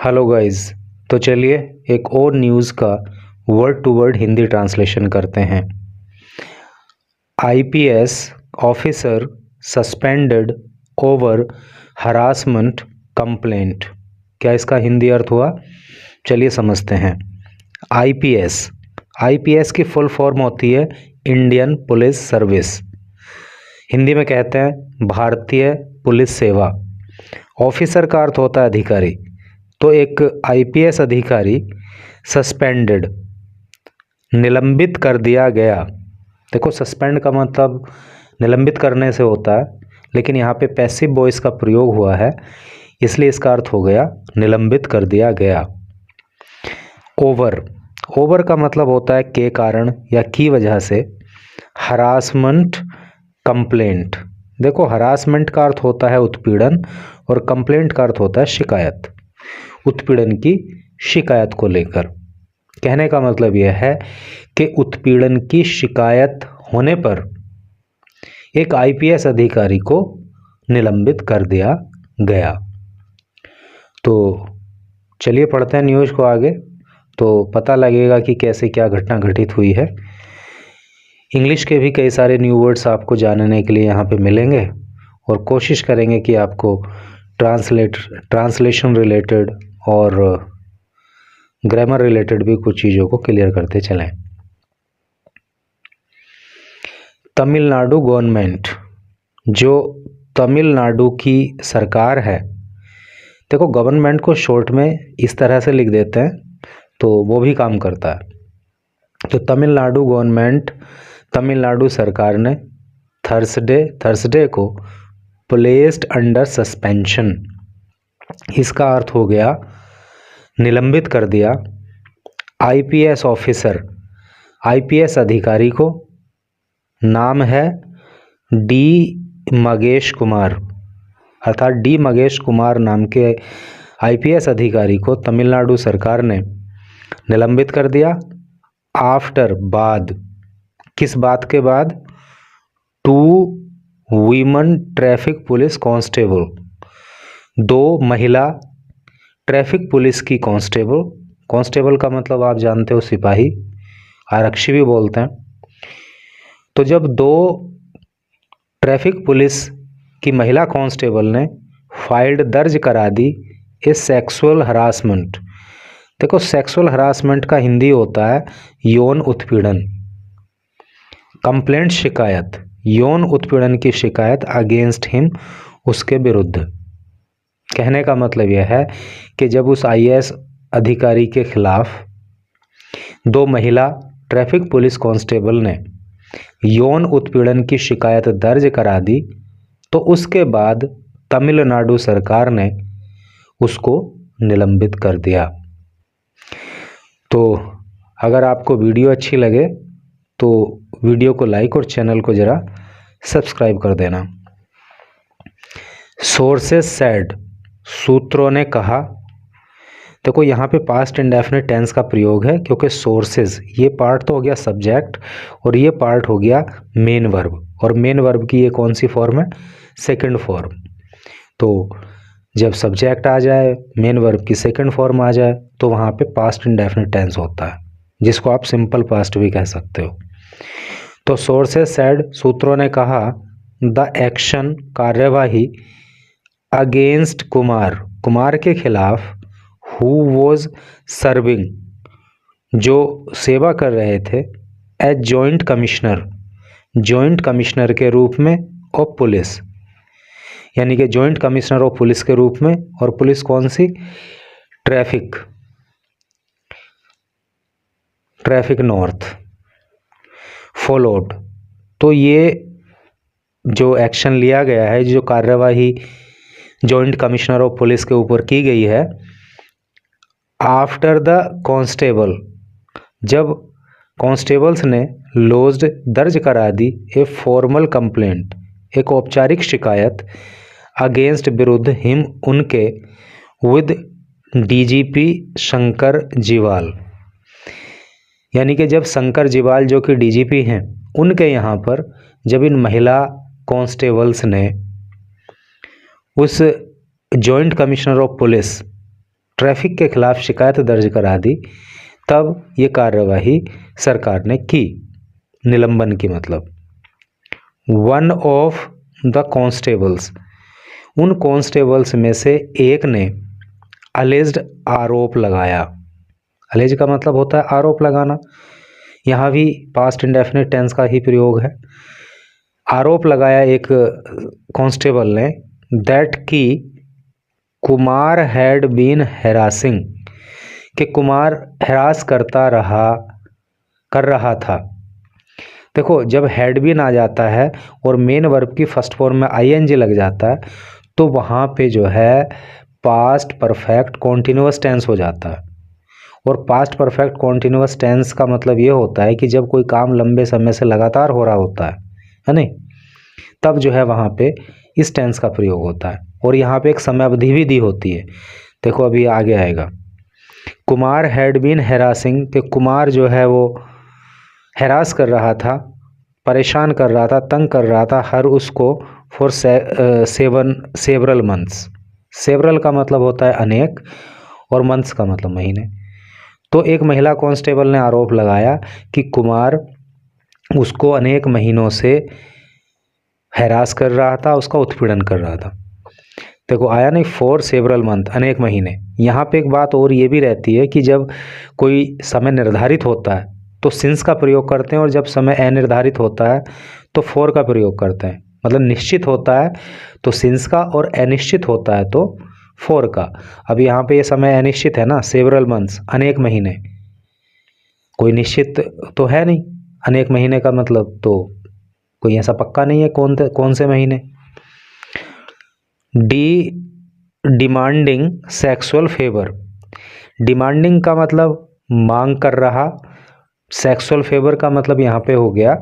Hello guys. तो चलिए एक और न्यूज़ का word to word Hindi translation करते हैं। IPS officer suspended over harassment complaint. क्या इसका हिंदी अर्थ हुआ? चलिए समझते हैं। आईपीएस की फुल फॉर्म होती है इंडियन पुलिस सर्विस। हिंदी में कहते हैं भारतीय पुलिस सेवा। ऑफिसर का अर्थ होता है अधिकारी। तो एक आईपीएस अधिकारी सस्पेंडेड, निलंबित कर दिया गया। देखो, सस्पेंड का मतलब निलंबित करने से होता है, लेकिन यहाँ पे पैसिव वॉइस का प्रयोग हुआ है, इसलिए इसका अर्थ हो गया निलंबित कर दिया गया। ओवर का मतलब होता है के कारण या की वजह से। Harassment complaint. देखो, हरासमेंट का अर्थ होता है उत्पीड़न और कंप्लेंट का अर्थ होता है शिकायत। उत्पीड़न की शिकायत को लेकर कहने का मतलब यह है कि उत्पीड़न की शिकायत होने पर एक आईपीएस अधिकारी को निलंबित कर दिया गया। तो चलिए पढ़ते हैं न्यूज़ को आगे, तो पता लगेगा कि कैसे क्या घटना घटित हुई है। इंग्लिश के भी कई सारे न्यू वर्ड्स आपको जानने के लिए यहाँ पे मिलेंगे और कोशिश करेंगे कि आपको ट्रांसलेशन रिलेटेड और ग्रामर रिलेटेड भी कुछ चीज़ों को क्लियर करते चलें। तमिलनाडु गवर्नमेंट, जो तमिलनाडु की सरकार है, देखो गवर्नमेंट को शॉर्ट में इस तरह से लिख देते हैं तो वो भी काम करता है। तो तमिलनाडु गवर्नमेंट, तमिलनाडु सरकार ने थर्सडे को प्लेस्ड अंडर सस्पेंशन, इसका अर्थ हो गया निलंबित कर दिया। आईपीएस ऑफिसर, आईपीएस अधिकारी को, नाम है डी मगेश कुमार, अर्थात डी मगेश कुमार नाम के आईपीएस अधिकारी को तमिलनाडु सरकार ने निलंबित कर दिया। आफ्टर, बाद, किस बात के बाद? 2 वीमन ट्रैफिक पुलिस कांस्टेबल, 2 महिला ट्रैफिक पुलिस की कांस्टेबल का मतलब आप जानते हो सिपाही, आरक्षी भी बोलते हैं। तो जब 2 ट्रैफिक पुलिस की महिला कांस्टेबल ने फाइल्ड, दर्ज करा दी ए सेक्सुअल हरासमेंट। देखो, सेक्सुअल हरासमेंट का हिंदी होता है यौन उत्पीड़न। कंप्लेंट, शिकायत, यौन उत्पीड़न की शिकायत अगेंस्ट हिम, उसके विरुद्ध। कहने का मतलब यह है कि जब उस आईएएस अधिकारी के खिलाफ 2 महिला ट्रैफिक पुलिस कांस्टेबल ने यौन उत्पीड़न की शिकायत दर्ज करा दी, तो उसके बाद तमिलनाडु सरकार ने उसको निलंबित कर दिया। तो अगर आपको वीडियो अच्छी लगे तो वीडियो को लाइक और चैनल को ज़रा सब्सक्राइब कर देना। सोर्सेस सेड, सूत्रों ने कहा। देखो, यहाँ पे पास्ट इंडेफिनिट टेंस का प्रयोग है, क्योंकि सोर्सेज ये पार्ट तो हो गया सब्जेक्ट और ये पार्ट हो गया मेन वर्ब, और मेन वर्ब की ये कौन सी फॉर्म है? Second form. तो जब सब्जेक्ट आ जाए, मेन वर्ब की सेकंड फॉर्म आ जाए, तो वहाँ पे पास्ट इंडेफिनिट टेंस होता है, जिसको आप सिंपल पास्ट भी कह सकते हो। तो सोर्सेस सेड, सूत्रों ने कहा, द एक्शन, कार्यवाही, अगेंस्ट कुमार के खिलाफ, हु वॉज सर्विंग, जो सेवा कर रहे थे, एज जॉइंट कमिश्नर के रूप में, और पुलिस, यानी कि जॉइंट कमिश्नर ऑफ पुलिस के रूप में। और पुलिस कौन सी? Traffic north, followed. तो ये जो एक्शन लिया गया है, जो कार्यवाही जॉइंट कमिश्नर ऑफ पुलिस के ऊपर की गई है, आफ्टर द कांस्टेबल, जब कांस्टेबल्स ने लॉज्ड, दर्ज करा दी, ए फॉर्मल कंप्लेंट, एक औपचारिक शिकायत, अगेंस्ट, विरुद्ध, हिम, उनके, विद डीजीपी शंकर जीवाल, यानी कि जब शंकर जीवाल जो कि डीजीपी हैं, उनके यहाँ पर जब इन महिला कांस्टेबल्स ने उस joint commissioner of police traffic के खिलाफ शिकायत दर्ज करा दी, तब ये कार्यवाही सरकार ने की, निलंबन की मतलब। वन ऑफ द कॉन्स्टेबल्स, उन कॉन्स्टेबल्स में से एक ने अलेज्ड, आरोप लगाया। अलेज का मतलब होता है आरोप लगाना, यहाँ भी पास्ट इंडेफिनिट टेंस का ही प्रयोग है। आरोप लगाया एक कांस्टेबल ने दैट की कुमार हैड बीन हैरासिंग, कि कुमार हैरास कर रहा था। देखो, जब हैड बीन आ जाता है और मेन वर्ब की फर्स्ट फॉर्म में आईएनजी लग जाता है तो वहाँ पे जो है पास्ट परफेक्ट कॉन्टिन्यूअस टेंस हो जाता है। और पास्ट परफेक्ट कॉन्टिन्यूअस टेंस का मतलब ये होता है कि जब कोई काम लंबे समय से लगातार हो रहा होता है नहीं, तब जो है वहाँ पे इस टेंस का प्रयोग होता है। और यहाँ पे एक समय अवधि भी दी होती है। देखो अभी आगे आएगा। कुमार हैड बीन हैरासिंग, कि कुमार जो है वो हैरास कर रहा था, परेशान कर रहा था, तंग कर रहा था हर उसको फॉर सेवरल मंथ्स। सेवरल का मतलब होता है अनेक और मंथ्स का मतलब महीने। तो एक महिला कांस्टेबल ने आरोप लगाया कि कुमार उसको अनेक महीनों से हैरास कर रहा था, उसका उत्पीड़न कर रहा था। देखो आया नहीं, फॉर सेवरल मंथ, अनेक महीने। यहाँ पे एक बात और ये भी रहती है कि जब कोई समय निर्धारित होता है तो सिंस का प्रयोग करते हैं, और जब समय अनिर्धारित होता है तो फॉर का प्रयोग करते हैं। मतलब निश्चित होता है तो सिंस का, और अनिश्चित होता है तो फॉर का। अब यहाँ पे ये समय अनिश्चित है ना, सेवरल मंथ्स, अनेक महीने, कोई निश्चित तो है नहीं। अनेक महीने का मतलब तो कोई ऐसा पक्का नहीं है कौन से महीने। डिमांडिंग सेक्सुअल फेवर, डिमांडिंग का मतलब मांग कर रहा, सेक्सुअल फेवर का मतलब यहाँ पे हो गया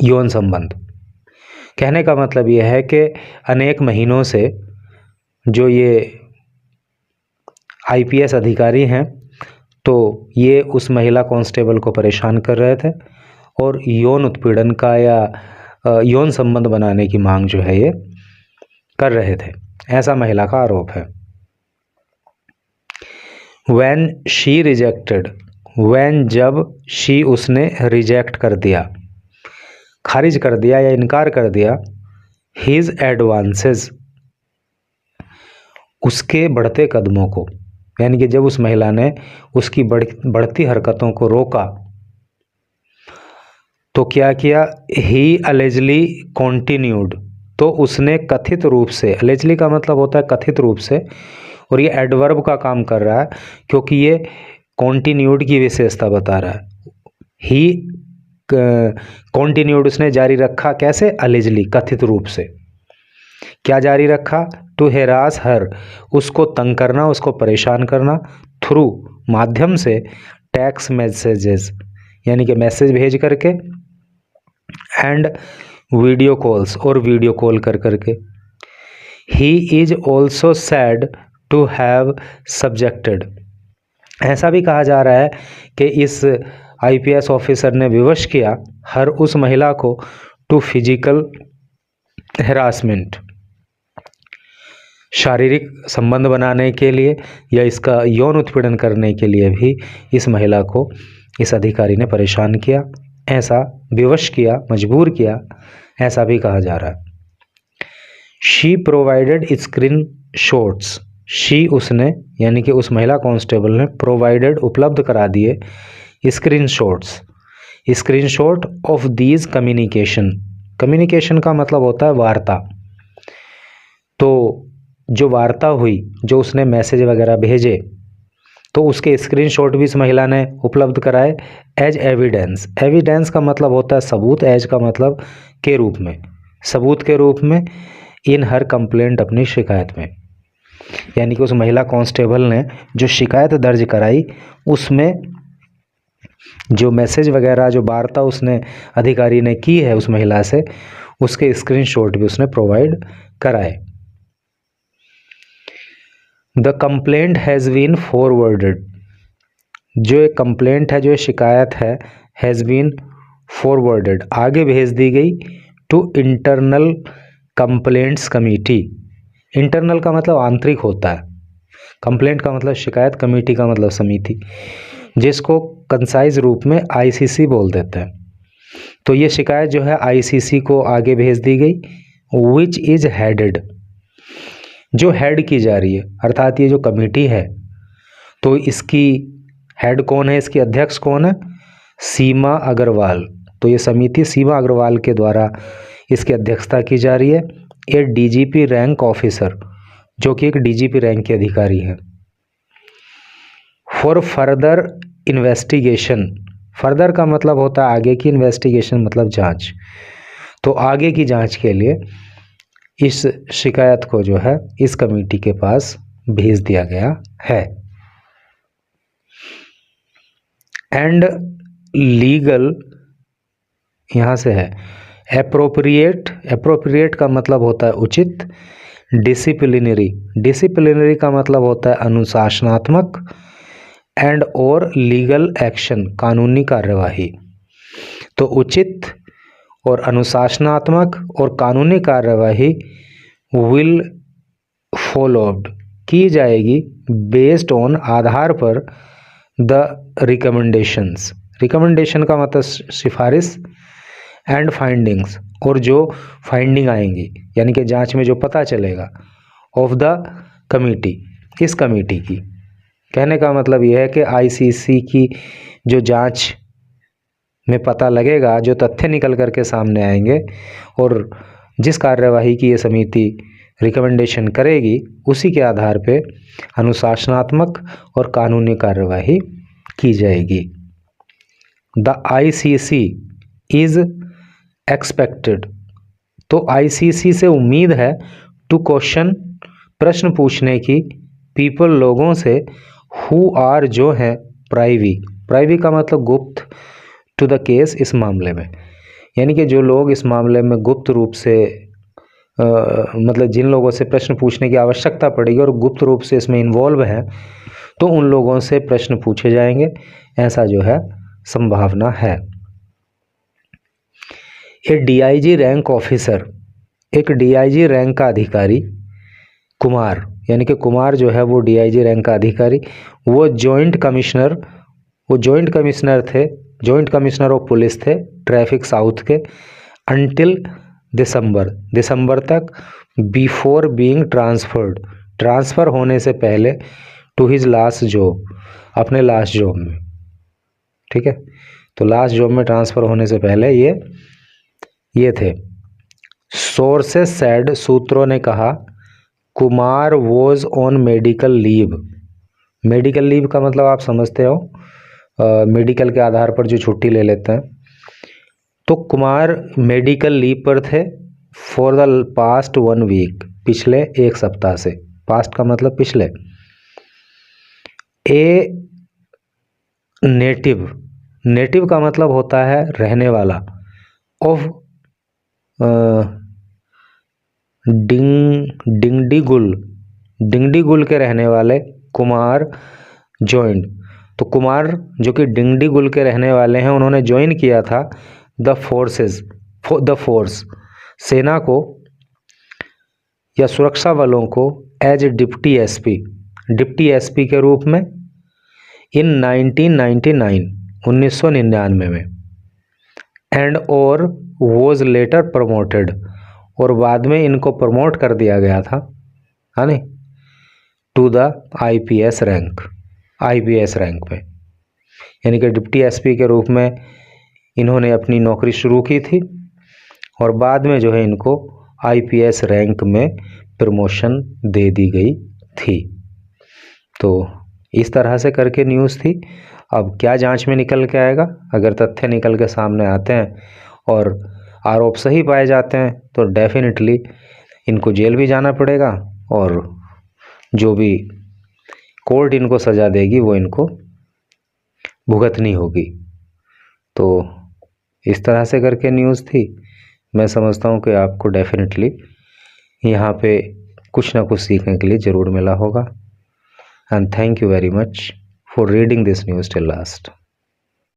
यौन संबंध। कहने का मतलब ये है कि अनेक महीनों से जो ये आईपीएस अधिकारी हैं तो ये उस महिला कांस्टेबल को परेशान कर रहे थे और यौन उत्पीड़न का या यौन संबंध बनाने की मांग जो है ये कर रहे थे, ऐसा महिला का आरोप है। When she rejected, when जब she उसने रिजेक्ट कर दिया, खारिज कर दिया या इनकार कर दिया, his advances, उसके बढ़ते कदमों को, यानी कि जब उस महिला ने उसकी बढ़ती हरकतों को रोका तो क्या किया, he allegedly continued, तो उसने कथित रूप से, allegedly का मतलब होता है कथित रूप से, और ये एडवर्ब का काम कर रहा है क्योंकि ये कॉन्टिन्यूड की विशेषता बता रहा है। ही कॉन्टिन्यूड, उसने जारी रखा, कैसे, अलेजली, कथित रूप से। क्या जारी रखा, टू हेरास हर, उसको तंग करना, उसको परेशान करना, थ्रू, माध्यम से, टेक्स्ट मैसेजेस, यानी कि मैसेज भेज करके, एंड वीडियो कॉल्स, और वीडियो कॉल कर करके। He is also said to have subjected, ऐसा भी कहा जा रहा है कि इस आईपीएस ऑफिसर ने विवश किया हर उस महिला को टू फिजिकल हैरासमेंट, शारीरिक संबंध बनाने के लिए या इसका यौन उत्पीड़न करने के लिए भी इस महिला को इस अधिकारी ने परेशान किया, ऐसा विवश किया, मजबूर किया, ऐसा भी कहा जा रहा है। She provided screen shots, she, उसने, यानी कि उस महिला कांस्टेबल ने, प्रोवाइडेड, उपलब्ध करा दिए, screen shots, screen shot of these communication, communication का मतलब होता है वार्ता। तो जो वार्ता हुई, जो उसने मैसेज वगैरह भेजे, तो उसके स्क्रीन शॉट भी इस महिला ने उपलब्ध कराए, एज एविडेंस, एविडेंस का मतलब होता है सबूत, एज का मतलब के रूप में, सबूत के रूप में, इन हर कंप्लेंट, अपनी शिकायत में। यानी कि उस महिला कांस्टेबल ने जो शिकायत दर्ज कराई उसमें जो मैसेज वगैरह, जो वार्ता उसने अधिकारी ने की है उस महिला से, उसके स्क्रीनशॉट भी उसने प्रोवाइड कराए। The complaint has been forwarded, जो एक कंप्लेंट है, जो शिकायत है, हैज़ बीन फॉरवर्डेड, आगे भेज दी गई, to internal complaints committee. Internal का मतलब आंतरिक होता है, कंप्लेंट का मतलब शिकायत, कमेटी का मतलब समिति, जिसको कंसाइज रूप में आईसीसी बोल देते हैं। तो ये शिकायत जो है आईसीसी को आगे भेज दी गई, विच इज हेडेड, जो हेड की जा रही है, अर्थात ये जो कमेटी है तो इसकी हेड कौन है, इसकी अध्यक्ष कौन है, सीमा अग्रवाल। तो ये समिति सीमा अग्रवाल के द्वारा इसकी अध्यक्षता की जा रही है। ये डीजीपी रैंक ऑफिसर, जो कि एक डीजीपी रैंक के अधिकारी हैं। फॉर फर्दर इन्वेस्टिगेशन, फर्दर का मतलब होता है आगे की, इन्वेस्टिगेशन मतलब जांच। तो आगे की जांच के लिए इस शिकायत को जो है इस कमेटी के पास भेज दिया गया है। एंड लीगल यहाँ से है एप्रोप्रिएट, एप्रोप्रिएट का मतलब होता है उचित, डिसिप्लिनरी, डिसिप्लिनरी का मतलब होता है अनुशासनात्मक, एंड और लीगल एक्शन, कानूनी कार्यवाही। तो उचित और अनुशासनात्मक और कानूनी कार्यवाही विल फॉलोड, की जाएगी बेस्ड ऑन, आधार पर, द रिकमेंडेशंस, रिकमेंडेशन का मतलब सिफारिश, एंड फाइंडिंग्स, और जो फाइंडिंग आएंगी यानी कि जांच में जो पता चलेगा, ऑफ द कमेटी, इस कमेटी की। कहने का मतलब यह है कि आईसीसी की जो जांच में पता लगेगा, जो तथ्य निकल करके सामने आएंगे और जिस कार्यवाही की ये समिति रिकमेंडेशन करेगी, उसी के आधार पे अनुशासनात्मक और कानूनी कार्यवाही की जाएगी। द आईसीसी इज एक्सपेक्टेड, तो आईसीसी से उम्मीद है, टू क्वेश्चन, प्रश्न पूछने की, पीपल, लोगों से, हु आर, जो हैं, प्राइवी, प्राइवी का मतलब गुप्त, टू द केस, इस मामले में, यानी कि जो लोग इस मामले में गुप्त रूप से मतलब जिन लोगों से प्रश्न पूछने की आवश्यकता पड़ेगी और गुप्त रूप से इसमें इन्वॉल्व हैं, तो उन लोगों से प्रश्न पूछे जाएंगे, ऐसा जो है संभावना है। ए डीआईजी रैंक ऑफिसर, एक डीआईजी रैंक का अधिकारी, कुमार, यानी कि कुमार जो है वो डीआईजी रैंक का अधिकारी, वो जॉइंट कमिश्नर, वो जॉइंट कमिश्नर थे, जॉइंट कमिश्नर ऑफ पुलिस थे ट्रैफिक साउथ के, अंटिल दिसंबर, दिसंबर तक, बिफोर बीइंग ट्रांसफर्ड, ट्रांसफ़र होने से पहले, टू हिज लास्ट जॉब, अपने लास्ट जॉब में, ठीक है। तो लास्ट जॉब में ट्रांसफ़र होने से पहले ये थे। सोर्सेस सेड, सूत्रों ने कहा, Kumar was on medical leave, medical leave का मतलब आप समझते हो, मेडिकल के आधार पर जो छुट्टी ले लेते हैं। तो कुमार मेडिकल लीव पर थे, फॉर द पास्ट 1 वीक, पिछले 1 सप्ताह से, पास्ट का मतलब पिछले। ए नेटिव, नेटिव का मतलब होता है रहने वाला, ऑफ डिंगडीगुल, डिंगडीगुल के रहने वाले कुमार जॉइंड, तो कुमार जो कि डिंगडीगुल के रहने वाले हैं, उन्होंने ज्वाइन किया था द फोर्सेस, द फोर्स, सेना को या सुरक्षा बलों को, as deputy SP, deputy SP के रूप में, इन 1999, 1999 में, एंड और वॉज लेटर प्रमोटेड, और बाद में इनको प्रमोट कर दिया गया था, है नहीं, to the IPS rank, IPS rank पे, यानी कि डिप्टी एसपी के रूप में इन्होंने अपनी नौकरी शुरू की थी और बाद में जो है इनको आईपीएस रैंक में प्रमोशन दे दी गई थी। तो इस तरह से करके न्यूज़ थी। अब क्या जांच में निकल के आएगा, अगर तथ्य निकल के सामने आते हैं और आरोप सही पाए जाते हैं तो डेफिनेटली इनको जेल भी जाना पड़ेगा और जो भी कोर्ट इनको सज़ा देगी वो इनको भुगतनी होगी। तो इस तरह से करके न्यूज़ थी। मैं समझता हूँ कि आपको डेफिनेटली यहाँ पे कुछ ना कुछ सीखने के लिए ज़रूर मिला होगा। And thank you very much for reading this news till last.